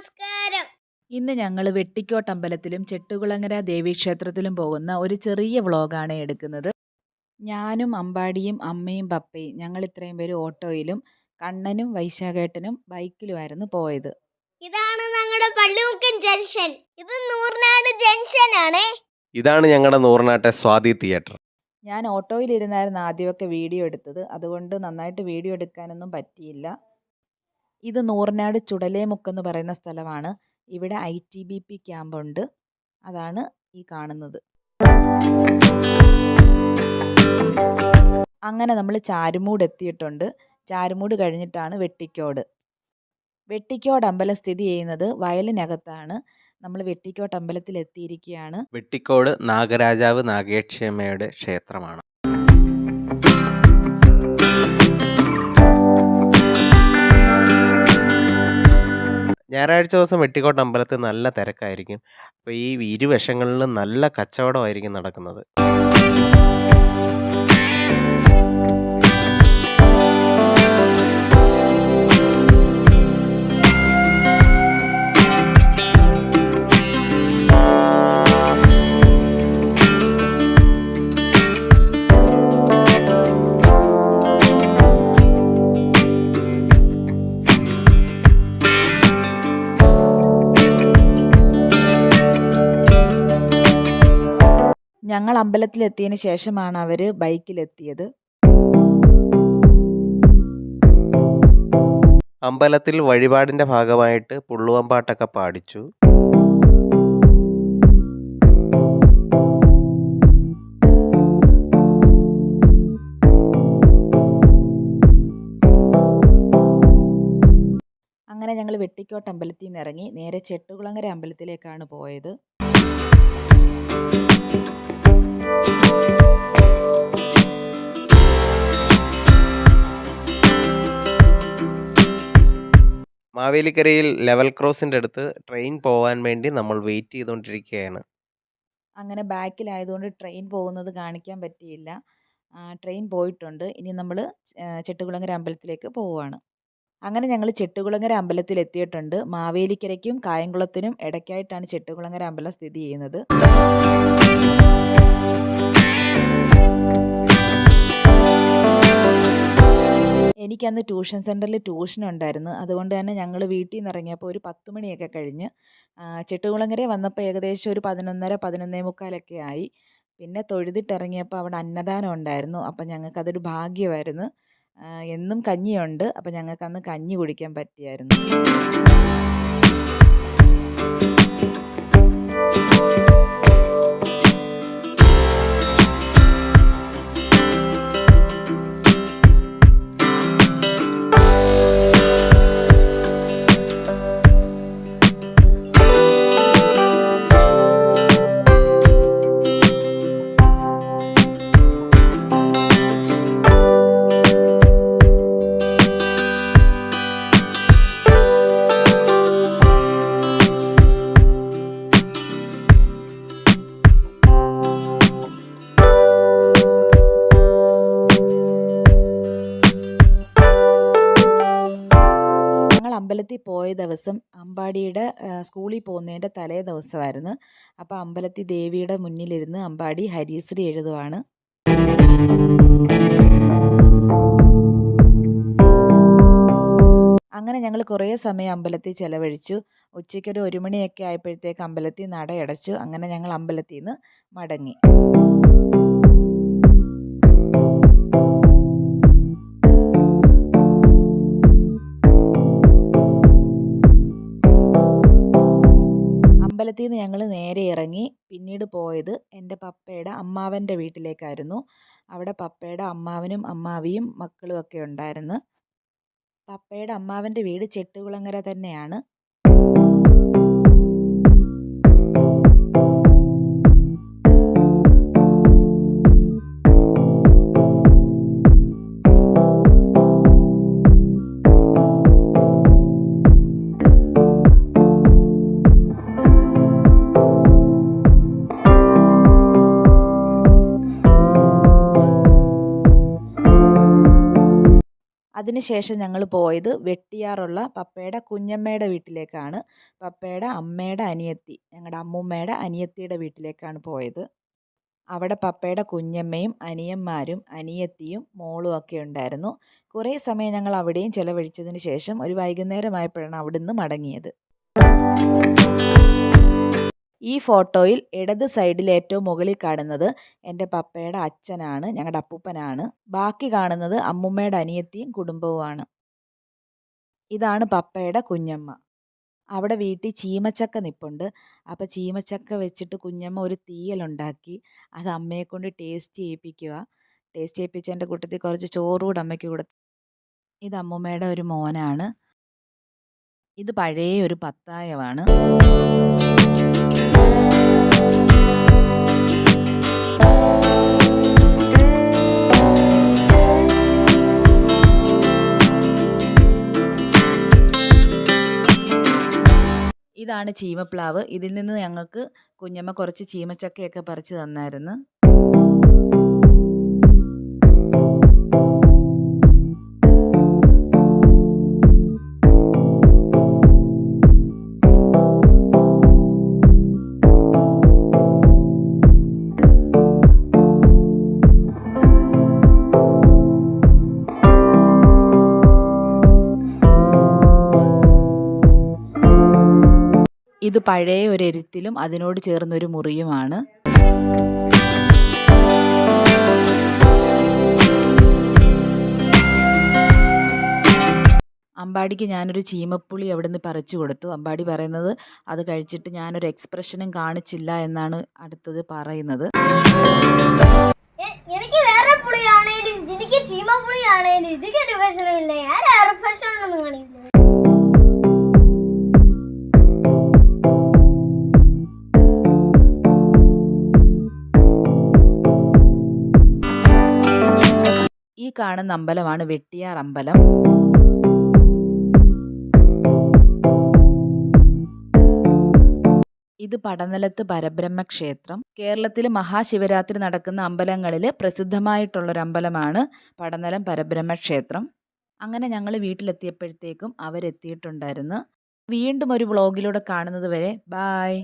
നമസ്കാരം. ഇന്ന് ഞങ്ങൾ വെട്ടിക്കോട്ട് അമ്പലത്തിലും ചെട്ടുകുളങ്ങര ദേവീക്ഷേത്രത്തിലും പോകുന്ന ഒരു ചെറിയ വ്ളോഗാണ് എടുക്കുന്നത്. ഞാനും അമ്പാടിയും അമ്മയും പപ്പയും ഞങ്ങൾ ഇത്രയും പേര് ഓട്ടോയിലും കണ്ണനും വൈശാഖേട്ടനും ബൈക്കിലുമായിരുന്നു പോയത്. ഇതാണ് ഞങ്ങളുടെ പള്ളിമുക്കൻ ജംഗ്ഷൻ. ഇത് നൂർനാട് ജംഗ്ഷൻ ആണ്. ഇതാണ് ഞങ്ങളുടെ നൂർനാട്ടെ സ്വാതി തിയേറ്റർ. ഞാൻ ഓട്ടോയിലിരുന്നായിരുന്നു ആദ്യമൊക്കെ വീഡിയോ എടുത്തത്, അതുകൊണ്ട് നന്നായിട്ട് വീഡിയോ എടുക്കാനൊന്നും പറ്റിയില്ല. ഇത് നൂർനാട് ചുടലേമുക്കെന്ന് പറയുന്ന സ്ഥലമാണ്. ഇവിടെ ITBP ക്യാമ്പുണ്ട്. അതാണ് ഈ കാണുന്നത്. അങ്ങനെ നമ്മൾ ചാരുമൂട് എത്തിയിട്ടുണ്ട്. ചാരുമൂട് കഴിഞ്ഞിട്ടാണ് വെട്ടിക്കോട്. വെട്ടിക്കോട് അമ്പലം സ്ഥിതി ചെയ്യുന്നത് വയലിനകത്താണ്. നമ്മൾ വെട്ടിക്കോട്ട് അമ്പലത്തിൽ എത്തിയിരിക്കുകയാണ്. വെട്ടിക്കോട് നാഗരാജാവ് നാഗേക്ഷിയമ്മയുടെ ക്ഷേത്രമാണ്. ഞായറാഴ്ച ദിവസം വെട്ടിക്കോട്ട് അമ്പലത്തിൽ നല്ല തിരക്കായിരിക്കും. അപ്പോൾ ഈ ഇരുവശങ്ങളിലും നല്ല കച്ചവടമായിരിക്കും നടക്കുന്നത്. ഞങ്ങൾ അമ്പലത്തിലെത്തിയതിന് ശേഷമാണ് അവർ ബൈക്കിലെത്തിയത്. അമ്പലത്തിൽ വഴിപാടിൻ്റെ ഭാഗമായിട്ട് പുള്ളുവമ്പാട്ടൊക്കെ പാടിച്ചു. അങ്ങനെ ഞങ്ങൾ വെട്ടിക്കോട്ട് അമ്പലത്തിൽ നിന്ന് ഇറങ്ങി നേരെ ചെട്ടുകുളങ്ങര അമ്പലത്തിലേക്കാണ് പോയത്. മാവേലിക്കരയിൽ ലെവൽ ക്രോസിൻ്റെ അടുത്ത് ട്രെയിൻ പോകാൻ വേണ്ടി നമ്മൾ വെയിറ്റ് ചെയ്തുകൊണ്ടിരിക്കുകയാണ്. അങ്ങനെ ബാക്കിലായതുകൊണ്ട് ട്രെയിൻ പോകുന്നത് കാണിക്കാൻ പറ്റിയില്ല. ട്രെയിൻ പോയിട്ടുണ്ട്. ഇനി നമ്മൾ ചെട്ടുകുളങ്ങര അമ്പലത്തിലേക്ക് പോവുകയാണ്. അങ്ങനെ ഞങ്ങൾ ചെട്ടുകുളങ്ങര അമ്പലത്തിൽ എത്തിയിട്ടുണ്ട്. മാവേലിക്കരയ്ക്കും കായംകുളത്തിനും ഇടയ്ക്കായിട്ടാണ് ചെട്ടുകുളങ്ങര അമ്പലം സ്ഥിതി ചെയ്യുന്നത്. എനിക്കന്ന് ട്യൂഷൻ സെൻറ്ററിൽ ട്യൂഷൻ ഉണ്ടായിരുന്നു. അതുകൊണ്ട് തന്നെ ഞങ്ങൾ വീട്ടിൽ നിന്ന് ഇറങ്ങിയപ്പോൾ ഒരു 10 മണിയൊക്കെ കഴിഞ്ഞ്. ചെട്ടുകുളങ്ങര വന്നപ്പോൾ ഏകദേശം ഒരു 11:30 11:45 ആയി. പിന്നെ തൊഴുതിട്ടിറങ്ങിയപ്പോൾ അവിടെ അന്നദാനം ഉണ്ടായിരുന്നു. അപ്പം ഞങ്ങൾക്കതൊരു ഭാഗ്യമായിരുന്നു. എന്നും കഞ്ഞിയുണ്ട്. അപ്പം ഞങ്ങൾക്കന്ന് കഞ്ഞി കുടിക്കാൻ പറ്റിയായിരുന്നു. അമ്പലത്തിൽ പോയ ദിവസം അമ്പാടിയുടെ സ്കൂളിൽ പോകുന്നതിൻ്റെ തലേ ദിവസമായിരുന്നു. അപ്പോൾ അമ്പലത്തിൽ ദേവിയുടെ മുന്നിലിരുന്ന് അമ്പാടി ഹരിശ്രീ എഴുതുവാണ്. അങ്ങനെ ഞങ്ങൾ കുറേ സമയം അമ്പലത്തിൽ ചിലവഴിച്ചു. ഉച്ചയ്ക്കൊരു 1 മണിയൊക്കെ ആയപ്പോഴത്തേക്ക് അമ്പലത്തിൽ നട അടച്ചു. അങ്ങനെ ഞങ്ങൾ അമ്പലത്തിൽ നിന്ന് മടങ്ങി. അമ്പലത്തിൽ നിന്ന് ഞങ്ങൾ നേരെ ഇറങ്ങി. പിന്നീട് പോയത് എൻ്റെ പപ്പയുടെ അമ്മാവൻ്റെ വീട്ടിലേക്കായിരുന്നു. അവിടെ പപ്പയുടെ അമ്മാവനും അമ്മാവിയും മക്കളും ഒക്കെ ഉണ്ടായിരുന്നു. പപ്പയുടെ അമ്മാവൻ്റെ വീട് ചെട്ടുകുളങ്ങര തന്നെയാണ്. അതിനുശേഷം ഞങ്ങൾ പോയത് വെട്ടിയാറുള്ള പപ്പയുടെ കുഞ്ഞമ്മയുടെ വീട്ടിലേക്കാണ്. പപ്പയുടെ അമ്മയുടെ അനിയത്തി, ഞങ്ങളുടെ അമ്മൂമ്മയുടെ അനിയത്തിയുടെ വീട്ടിലേക്കാണ് പോയത്. അവിടെ പപ്പയുടെ കുഞ്ഞമ്മയും അനിയന്മാരും അനിയത്തിയും മോളും ഒക്കെ ഉണ്ടായിരുന്നു. കുറേ സമയം ഞങ്ങൾ അവിടെയും ചിലവഴിച്ചതിന് ശേഷം ഒരു വൈകുന്നേരമായപ്പോഴാണ് അവിടുന്ന് മടങ്ങിയത്. ഈ ഫോട്ടോയിൽ ഇടത് സൈഡിൽ ഏറ്റവും മുകളിൽ കാണുന്നത് എൻ്റെ പപ്പയുടെ അച്ഛനാണ്, ഞങ്ങളുടെ അപ്പൂപ്പനാണ്. ബാക്കി കാണുന്നത് അമ്മുമ്മയുടെ അനിയത്തിയും കുടുംബവുമാണ്. ഇതാണ് പപ്പയുടെ കുഞ്ഞമ്മ. അവിടെ വീട്ടിൽ ചീമച്ചക്ക നിപ്പുണ്ട്. അപ്പോൾ ചീമച്ചക്ക വെച്ചിട്ട് കുഞ്ഞമ്മ ഒരു തീയലുണ്ടാക്കി അത് അമ്മയെ കൊണ്ട് ടേസ്റ്റ് ചെയ്യിപ്പിക്കുക. ടേസ്റ്റ് ചെയ്യിപ്പിച്ചതിൻ്റെ കൂട്ടത്തിൽ കുറച്ച് ചോറ് കൂടെ അമ്മയ്ക്ക് കൊടുത്തു. ഇത് അമ്മുമ്മയുടെ ഒരു മോനാണ്. ഇത് പഴയ ഒരു പത്തായമാണ്. ഇതാണ് ചീമപ്ലാവ്. ഇതിൽ നിന്ന് ഞങ്ങൾക്ക് കുഞ്ഞമ്മ കുറച്ച് ചീമച്ചക്കയൊക്കെ പറിച്ച് തന്നായിരുന്നു. ഇത് പഴയ ഒരു എരുത്തിലും അതിനോട് ചേർന്നൊരു മുറിയുമാണ്. അമ്പാടിക്ക് ഞാനൊരു ചീമപ്പുളി അവിടുന്ന് പറിച്ചു കൊടുത്തു. അമ്പാടി പറയുന്നത് അത് കഴിച്ചിട്ട് ഞാനൊരു എക്സ്പ്രഷനും കാണിച്ചില്ല എന്നാണ് അടുത്തത് പറയുന്നത്. എനിക്ക് വേറെ പുളിയാണേലും എനിക്ക് ചീമപ്പുളിയാണേലും എനിക്കൊരു പ്രശ്നമില്ല. ഞാൻ റിഫ്രഷനൊന്നും കാണിക്കില്ല. ഈ കാണുന്ന അമ്പലമാണ് വെട്ടിയാർ അമ്പലം. ഇത് പടനിലത്ത് പരബ്രഹ്മ ക്ഷേത്രം. കേരളത്തിൽ മഹാശിവരാത്രി നടക്കുന്ന അമ്പലങ്ങളിൽ പ്രസിദ്ധമായിട്ടുള്ളൊരു അമ്പലമാണ് പടനിലം പരബ്രഹ്മ ക്ഷേത്രം. അങ്ങനെ ഞങ്ങൾ വീട്ടിലെത്തിയപ്പോഴത്തേക്കും അവരെത്തിയിട്ടുണ്ടായിരുന്നു. വീണ്ടും ഒരു വ്ളോഗിലൂടെ കാണുന്നത് വരെ ബായ്.